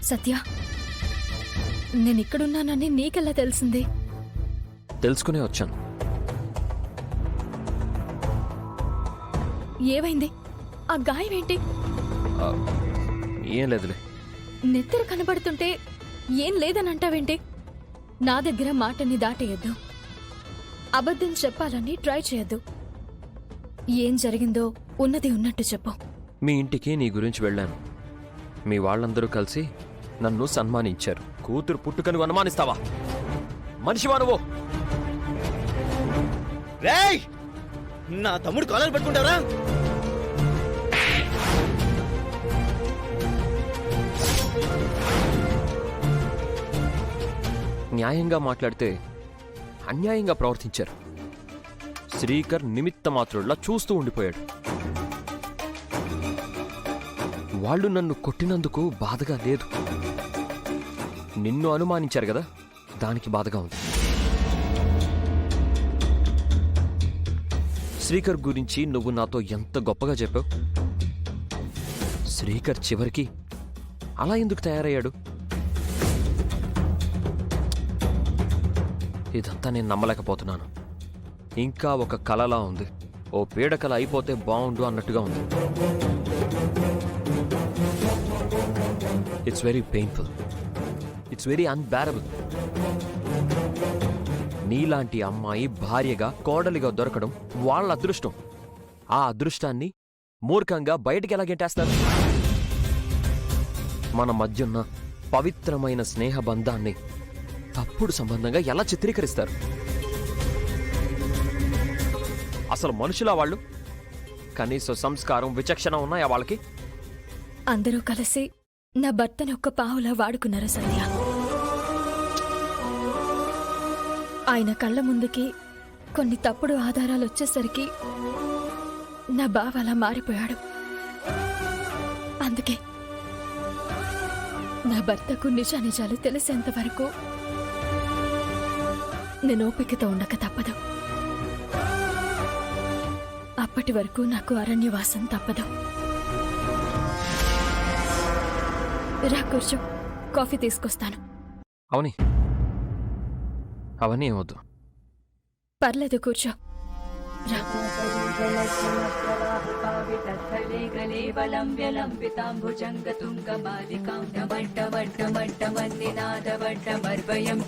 సత్య, నేనిక్కడున్నానని నీకెలా తెలిసింది? తెలుసుకునే వచ్చాను. ఏమైంది? ఆ గాయమేంటి? ఏం లేదులే. నెత్తరు కనబడుతుంటే ఏం లేదనంటావేంటి? నా దగ్గర మాటని దాటేయద్దు, అబద్ధం చెప్పాలని ట్రై చేయొద్దు. ఏం జరిగిందో ఉన్నది ఉన్నట్టు చెప్పు. మీ ఇంటికి నీ గురించి వెళ్ళాను. మీ వాళ్ళందరూ కలిసి నన్ను సన్మానించారు. కూతురు పుట్టుకను అనుమానిస్తావా? మనిషివా నువ్వు? రేయ్, నా తమ్ముడు కాలర్ పట్టుకుంటారా? న్యాయంగా మాట్లాడితే అన్యాయంగా ప్రవర్తించారు. శ్రీకర్ నిమిత్త మాత్రుల్లా చూస్తూ ఉండిపోయాడు. వాళ్ళు నన్ను కొట్టినందుకు బాధగా లేదు. నిన్ను అనుమానించారు కదా, దానికి బాధగా ఉంది. శ్రీకర్ గురించి నువ్వు నాతో ఎంత గొప్పగా చెప్పావు. శ్రీకర్ చివరికి అలా ఎందుకు తయారయ్యాడు? ఇదంతా నేను నమ్మలేకపోతున్నాను. ఇంకా ఒక కలలా ఉంది. ఓ పీడకల అయిపోతే బాగుండు అన్నట్టుగా ఉంది. It's very painful. It's very unbearable. నీలాంటి అమ్మాయి భార్యగా, కోడలిగా దొరకడం వాళ్ళ అదృష్టం. ఆ అదృష్టాన్ని మూర్ఖంగా బయటికి ఎలా గెంటేస్తారు? మన మధ్యున్న పవిత్రమైన స్నేహబంధాన్ని తప్పుడు సంబంధంగా ఎలా చిత్రీకరిస్తారు? అసలు మనుషులా వాళ్ళు? కనీస సంస్కారం, విచక్షణ ఉన్నాయా వాళ్ళకి? అందరూ కలిసి నా భర్తని ఒక్క పావులా వాడుకున్నారు సత్య. ఆయన కళ్ళ ముందుకి కొన్ని తప్పుడు ఆధారాలు వచ్చేసరికి నా బావ అలా మారిపోయాడు. అందుకే నా భర్తకు నిజానిజాలు తెలిసేంత వరకు నేను ఓపికతో ఉండక తప్పదు. అప్పటి వరకు నాకు అరణ్యవాసం తప్పదు. రా కూర్చో, కాఫీ తీసుకొస్తాను. అవన్నీ ఏమొద్దు. పర్లేదు, కూర్చో. రా.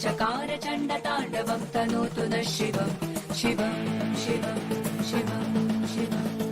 చకార చండ తాండవం తనోతు శివం శివం శివం శివం శివం.